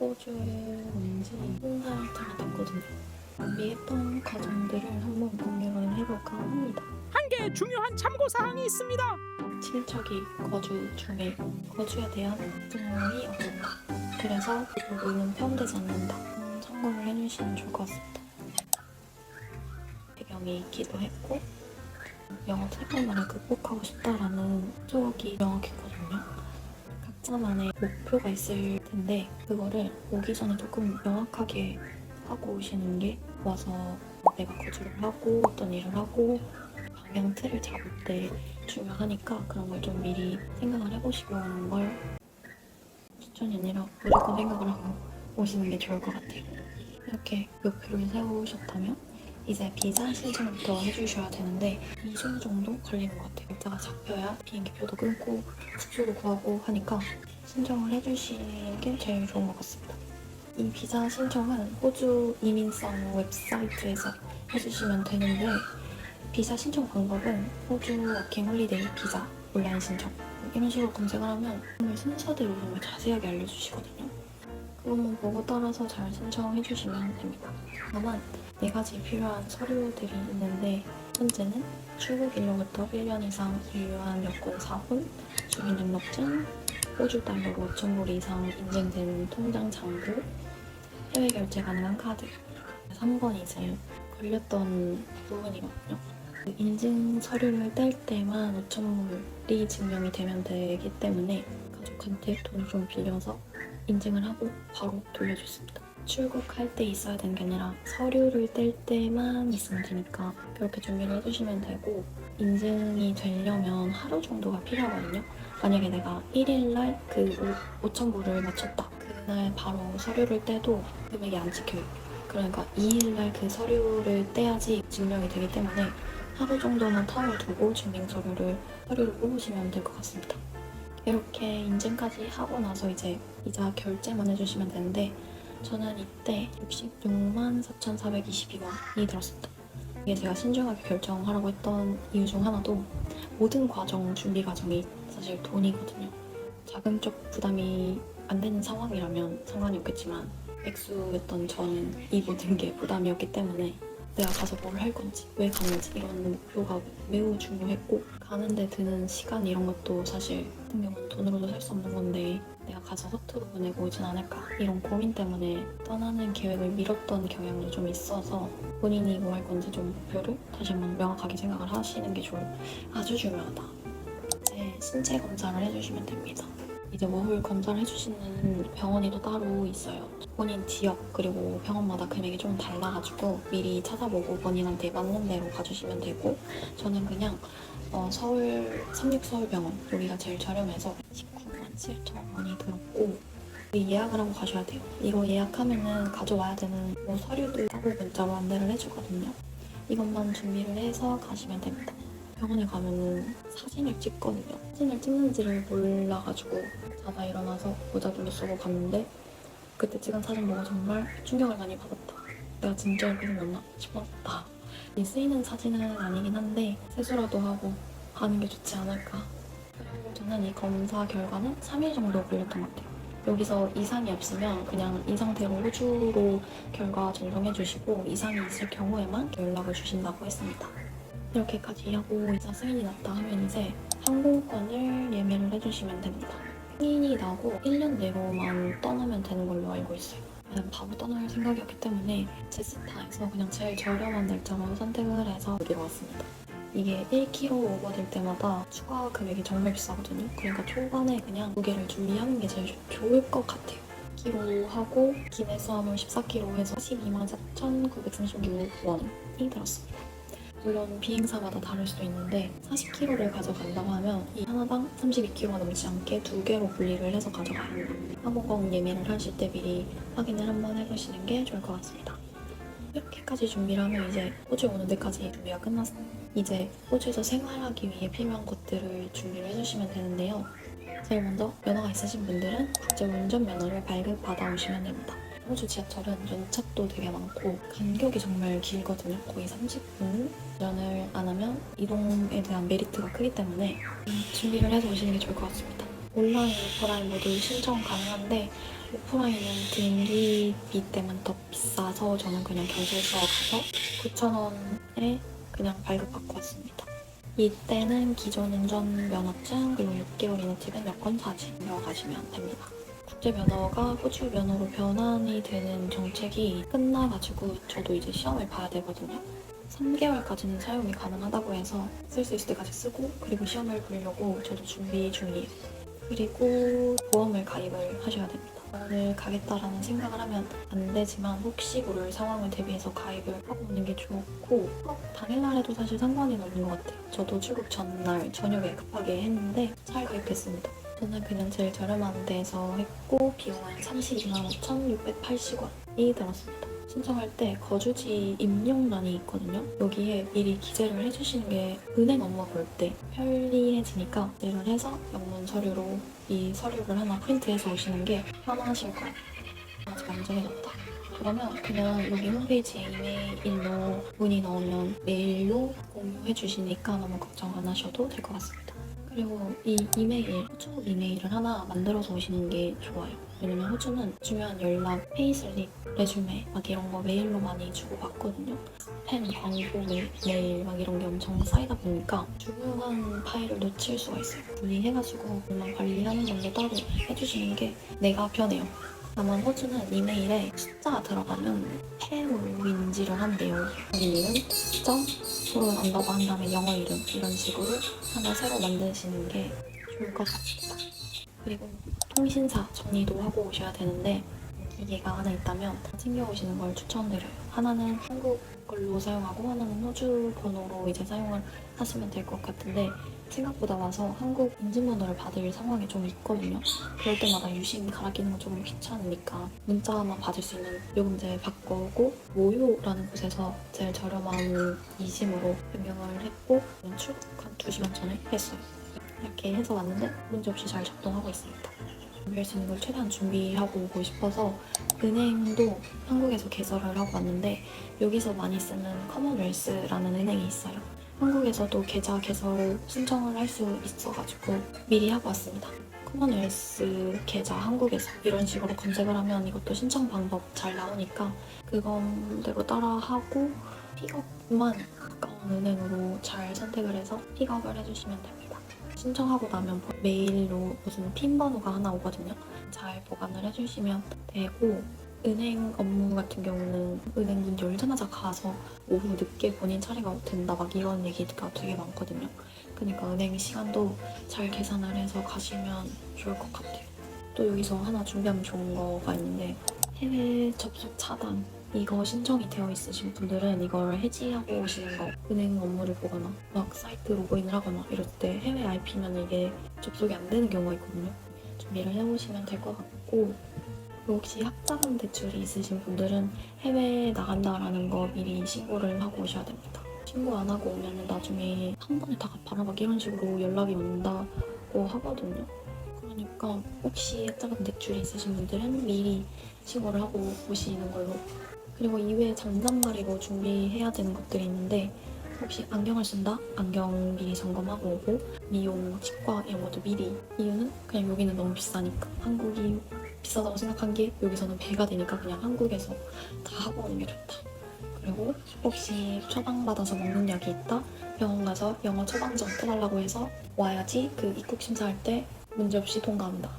호주에 온지 1달 잘 안 됐거든요. 준비했던 과정들을 한번 공유를 해볼까 합니다. 한 개 중요한 참고사항이 있습니다. 친척이 거주 중에 거주에 대한 등록이 어렵다. 그래서 이 부분은 포함되지 않는다. 참고를 해주시면 좋을 것 같습니다. 배경이 있기도 했고 영어 태권도를 극복하고 싶다라는 쪽이 명확했거든요. 각자만의 목표가 있을 텐데 그거를 오기 전에 조금 명확하게 하고 오시는 게 와서 내가 거주를 하고 어떤 일을 하고 방향 틀을 잡을 때 중요하니까 그런 걸 좀 미리 생각을 해보시고 오는 걸 추천이 아니라 무조건 생각을 하고 오시는 게 좋을 것 같아요. 이렇게 목표를 세우셨다면 이제 비자 신청부터 해주셔야 되는데 2주 정도 걸리는 것 같아요. 일자가 잡혀야 비행기표도 끊고 숙소도 구하고 하니까 신청을 해주시는 게 제일 좋은 것 같습니다. 이 비자 신청은 호주 이민성 웹사이트에서 해주시면 되는데 비자 신청 방법은 호주 워킹 홀리데이 비자 온라인 신청 이런 식으로 검색을 하면 정말 순서대로 정말 자세하게 알려주시거든요. 그것만 보고 따라서 잘 신청해 주시면 됩니다. 다만 4가지 필요한 서류들이 있는데 첫째는 출국 일로부터 1년 이상 유효한 여권 사본, 주민등록증, 호주 달러로 5,000불 이상 인증된 통장 잔고, 해외 결제 가능한 카드. 3번 이제 걸렸던 부분이거든요. 인증 서류를 뗄 때만 5,000불이 증명이 되면 되기 때문에 가족한테 돈을 좀 빌려서 인증을 하고 바로 돌려줬습니다. 출국할 때 있어야 되는 게 아니라 서류를 뗄 때만 있으면 되니까 그렇게 준비를 해주시면 되고 인증이 되려면 하루 정도가 필요하거든요. 만약에 내가 1일날 그 5,000불을 맞췄다. 그날 바로 서류를 떼도 금액이 안 찍혀요. 그러니까 2일날 그 서류를 떼야지 증명이 되기 때문에 하루 정도는 텀을 두고 서류를 뽑으시면 될 것 같습니다. 이렇게 인증까지 하고 나서 이제 이자 결제만 해주시면 되는데 저는 이때 66만 4,422원이 들었습니다. 이게 제가 신중하게 결정하라고 했던 이유 중 하나도 모든 준비 과정이 사실 돈이거든요. 자금적 부담이 안 되는 상황이라면 상관이 없겠지만 백수였던 저는 이 모든 게 부담이었기 때문에 내가 가서 뭘 할 건지, 왜 가는지 이런 목표가 매우 중요했고 가는데 드는 시간 이런 것도 사실 같은 경우는 돈으로도 살 수 없는 건데 내가 가서 허투루 보내고 오진 않을까 이런 고민 때문에 떠나는 계획을 미뤘던 경향도 좀 있어서 본인이 뭐 할 건지 좀 목표를 다시 한번 명확하게 생각을 하시는 게 아주 중요하다. 이제 신체 검사를 해주시면 됩니다. 이제 워홀 검사를 해주시는 병원이 또 따로 있어요. 본인 지역 그리고 병원마다 금액이 좀 달라가지고 미리 찾아보고 본인한테 맞는 대로 가주시면 되고 저는 그냥 삼육서울병원 여기가 제일 저렴해서 19만 7천 원이 들었고 예약을 하고 가셔야 돼요. 이거 예약하면은 가져와야 되는 서류들 따로 문자로 안내를 해주거든요. 이것만 준비를 해서 가시면 됩니다. 병원에 가면은 사진을 찍거든요. 사진을 찍는지를 몰라가지고 자다 일어나서 모자도 쓰고 갔는데 그때 찍은 사진 보고 정말 충격을 많이 받았다. 내가 진짜 이렇게 생겼나 싶었다. 쓰이는 사진은 아니긴 한데 세수라도 하고 가는 게 좋지 않을까. 그리고 저는 이 검사 결과는 3일 정도 걸렸던 것 같아요. 여기서 이상이 없으면 그냥 이 상태로 호주로 결과 전송해주시고 이상이 있을 경우에만 연락을 주신다고 했습니다. 이렇게까지 하고 이자 승인이 났다 하면 이제 항공권을 예매를 해주시면 됩니다. 승인이 나고 1년 내로만 떠나면 되는 걸로 알고 있어요. 그냥 바로 떠날 생각이었기 때문에 제스타에서 그냥 제일 저렴한 날짜로 선택을 해서 여기로 왔습니다. 이게 1kg 오버될 때마다 추가 금액이 정말 비싸거든요. 그러니까 초반에 그냥 2개를 준비하는 게 제일 좋을 것 같아요. 1kg 하고 기내 수화물 14kg 해서 12만 4,936원이 들었습니다. 물론 비행사마다 다를 수도 있는데 40kg를 가져간다고 하면 이 하나당 32kg가 넘지 않게 2개로 분리를 해서 가져가야 합니다. 항공권 예매를 하실 때 미리 확인을 한번 해보시는 게 좋을 것 같습니다. 이렇게까지 준비를 하면 이제 호주에 오는 데까지 준비가 끝났어요. 이제 호주에서 생활하기 위해 필요한 것들을 준비를 해주시면 되는데요. 제일 먼저 면허가 있으신 분들은 국제운전면허를 발급받아 오시면 됩니다. 호주 지하철은 연착도 되게 많고 간격이 정말 길거든요. 거의 30분 운전을 안 하면 이동에 대한 메리트가 크기 때문에 준비를 해서 오시는 게 좋을 것 같습니다. 온라인, 오프라인 모두 신청 가능한데 오프라인은 등기비 때문에 더 비싸서 저는 그냥 경찰서 가서 9,000원에 그냥 발급받고 왔습니다. 이때는 기존 운전면허증 그리고 6개월 이내 찍은 여권 사진 넣어가시면 됩니다. 국제면허가 호주 면허로 변환이 되는 정책이 끝나가지고 저도 이제 시험을 봐야 되거든요. 3개월까지는 사용이 가능하다고 해서 쓸 수 있을 때까지 쓰고 그리고 시험을 보려고 저도 준비 중이에요. 그리고 보험을 가입을 하셔야 됩니다. 오늘 가겠다라는 생각을 하면 안 되지만 혹시 모를 상황을 대비해서 가입을 하고 오는 게 좋고 당일날 해도 사실 상관이 없는 것 같아요. 저도 출국 전날 저녁에 급하게 했는데 잘 가입했습니다. 저는 그냥 제일 저렴한 데서 했고 비용은 32만 5,680원이 들었습니다. 신청할 때 거주지 입력란이 있거든요. 여기에 미리 기재를 해주시는 게 은행 업무 볼 때 편리해지니까 기재를 해서 영문 서류로 이 서류를 하나 프린트해서 오시는 게 편하실 거예요. 아직 안 정해졌다. 그러면 그냥 여기 홈페이지에 이메일로 문의 넣으면 메일로 공유해 주시니까 너무 걱정 안 하셔도 될 것 같습니다. 그리고 이 이메일, 호주 이메일을 하나 만들어서 오시는 게 좋아요. 왜냐면 호주는 중요한 연락, 페이슬립, 레주메 막 이런 거 메일로 많이 주고받거든요. 펜, 광고, 메일 막 이런 게 엄청 쌓이다 보니까 중요한 파일을 놓칠 수가 있어요. 분리해가지고 그만 관리하는 걸로 따로 해주시는 게 내가 편해요. 다만 호주는 이메일에 숫자가 들어가면 폐로 인지를 한대요. 이름은 점, 서로 언더바 한 다음에 영어 이름 이런 식으로 하나 새로 만드시는 게 좋을 것 같습니다. 그리고 통신사 정리도 하고 오셔야 되는데 기계가 하나 있다면 챙겨오시는 걸 추천드려요. 하나는 한국 걸로 사용하고 하나는 호주 번호로 이제 사용을 하시면 될 것 같은데 생각보다 와서 한국 인증번호를 받을 상황이 좀 있거든요. 그럴 때마다 유심 갈아 끼는 건 조금 귀찮으니까 문자만 받을 수 있는 요금제 바꾸고 모요라는 곳에서 제일 저렴한 이심으로 변경을 했고 출국 한 2시간 전에 했어요. 이렇게 해서 왔는데 문제없이 잘 작동하고 있습니다. 준비할 수 있는 걸 최대한 준비하고 오고 싶어서 은행도 한국에서 개설을 하고 왔는데 여기서 많이 쓰는 커먼웰스라는 은행이 있어요. 한국에서도 계좌 개설 신청을 할 수 있어가지고 미리 하고 왔습니다. 커먼웰스 계좌 한국에서 이런 식으로 검색을 하면 이것도 신청 방법 잘 나오니까 그건대로 따라하고 픽업만 가까운 은행으로 잘 선택을 해서 픽업을 해주시면 됩니다. 신청하고 나면 메일로 무슨 핀 번호가 하나 오거든요. 잘 보관을 해주시면 되고 은행 업무 같은 경우는 은행 문 열자마자 가서 오후 늦게 본인 차례가 된다 막 이런 얘기가 되게 많거든요. 그러니까 은행 시간도 잘 계산을 해서 가시면 좋을 것 같아요. 또 여기서 하나 준비하면 좋은 거가 있는데 해외 접속 차단 이거 신청이 되어 있으신 분들은 이걸 해지하고 오시는 거 은행 업무를 보거나 막 사이트 로그인을 하거나 이럴 때 해외 IP면 이게 접속이 안 되는 경우가 있거든요. 준비를 해오시면 될 것 같고 혹시 학자금 대출이 있으신 분들은 해외에 나간다라는 거 미리 신고를 하고 오셔야 됩니다. 신고 안 하고 오면 나중에 한 번에 다 갚아라 막 이런 식으로 연락이 온다고 하거든요. 그러니까 혹시 학자금 대출이 있으신 분들은 미리 신고를 하고 오시는 걸로. 그리고 이외에 잔잔말이로 준비해야 되는 것들이 있는데 혹시 안경을 쓴다? 안경 미리 점검하고 오고 미용, 치과 이런 것도 미리. 이유는 그냥 여기는 너무 비싸니까 한국이 비싸다고 생각한 게 여기서는 배가 되니까 그냥 한국에서 다 하고 오는 게 좋다. 그리고 혹시 처방받아서 먹는 약이 있다? 병원 가서 영어 처방전 떼달라고 해서 와야지 그 입국 심사할 때 문제없이 통과한다.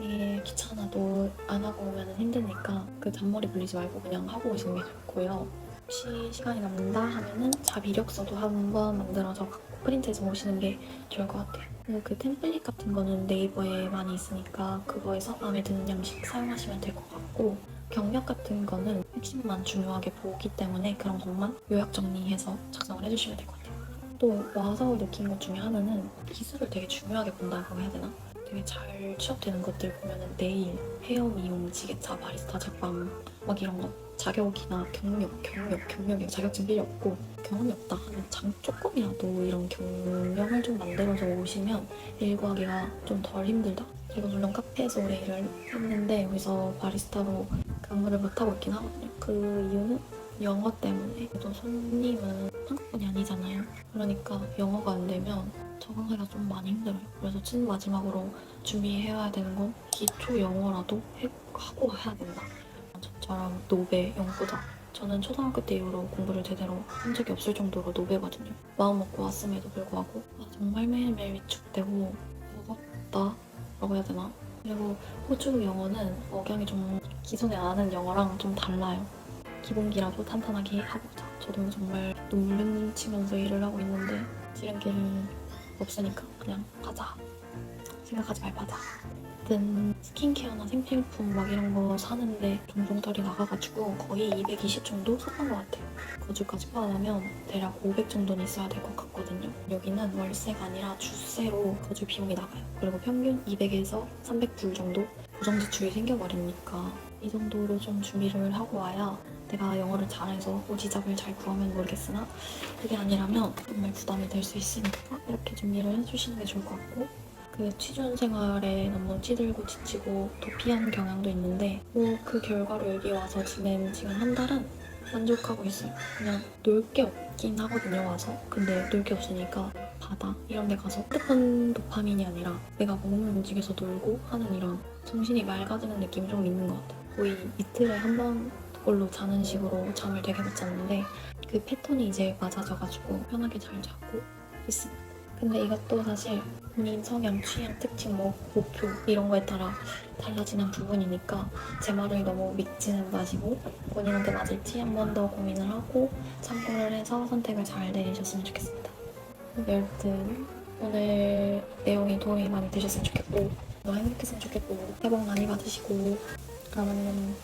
이게 귀찮아도 안 하고 오면 힘드니까 그 잔머리 굴리지 말고 그냥 하고 오시는 게 좋고요. 혹시 시간이 남는다 하면은 잡 이력서도 한번 만들어서 갖고 프린트해서 오시는 게 좋을 것 같아요. 그 템플릿 같은 거는 네이버에 많이 있으니까 그거에서 마음에 드는 양식 사용하시면 될 것 같고 경력 같은 거는 핵심만 중요하게 보기 때문에 그런 것만 요약 정리해서 작성을 해주시면 될 것 같아요. 또 와서 느낀 것 중에 하나는 기술을 되게 중요하게 본다고 해야 되나? 되게 잘 취업되는 것들 보면은 네일, 헤어 미용, 지게차, 바리스타, 제빵 막 이런 거 자격이나 경력이 자격증 필요 없고 경험이 없다 하면 조금이라도 이런 경력을 좀 만들어서 오시면 일 구하기가 좀 덜 힘들다. 제가 물론 카페에서 오래 일을 했는데 여기서 바리스타로 근무를 못하고 있긴 하거든요. 그 이유는 영어 때문에. 또 손님은 한국분이 아니잖아요. 그러니까 영어가 안 되면 적응하기가 좀 많이 힘들어요. 그래서 진 마지막으로 준비해야 되는 건 기초 영어라도 하고 해야 된다. 저처럼 노베 영보다 저는 초등학교 때 이후로 공부를 제대로 한 적이 없을 정도로 노베거든요. 마음 먹고 왔음에도 불구하고 정말 매일매일 위축되고 버겁다라고 해야 되나? 그리고 호주 영어는 억양이 좀 기존에 아는 영어랑 좀 달라요. 기본기라도 탄탄하게 하고자. 저도 정말 눈물 흘리면서 일을 하고 있는데 지름길은 없으니까 그냥 가자. 생각하지 말고 하자. 어쨌든 스킨케어나 생필품 막 이런 거 사는데 종종 털이 나가가지고 거의 220 정도 썼던 것 같아요. 거주까지 포함하면 대략 500 정도는 있어야 될 것 같거든요. 여기는 월세가 아니라 주세로 거주 비용이 나가요. 그리고 평균 200에서 300불 정도 고정 지출이 생겨버리니까 이 정도로 좀 준비를 하고 와야 내가 영어를 잘해서 오지잡을 잘 구하면 모르겠으나 그게 아니라면 정말 부담이 될 수 있으니까 이렇게 준비를 해주시는 게 좋을 것 같고, 그 취준 생활에 너무 찌들고 지치고 도피하는 경향도 있는데 그 결과로 여기 와서 지낸 지금 한 달은 만족하고 있어요. 그냥 놀 게 없긴 하거든요, 와서. 근데 놀 게 없으니까 바다 이런 데 가서 핸드폰 도파민이 아니라 내가 몸을 움직여서 놀고 하는 이런 정신이 맑아지는 느낌이 좀 있는 것 같아요. 거의 이틀에 한 번 걸로 자는 식으로 잠을 되게 못 잤는데 그 패턴이 이제 맞아져가지고 편하게 잘 자고 있습니다. 근데 이것도 사실 본인 성향, 취향, 특징, 목표 이런 거에 따라 달라지는 부분이니까 제 말을 너무 믿지는 마시고 본인한테 맞을지 한 번 더 고민을 하고 참고를 해서 선택을 잘 내리셨으면 좋겠습니다. 여튼 오늘 내용이 도움이 많이 되셨으면 좋겠고 행복했으면 좋겠고 새해 복 많이 받으시고 그러면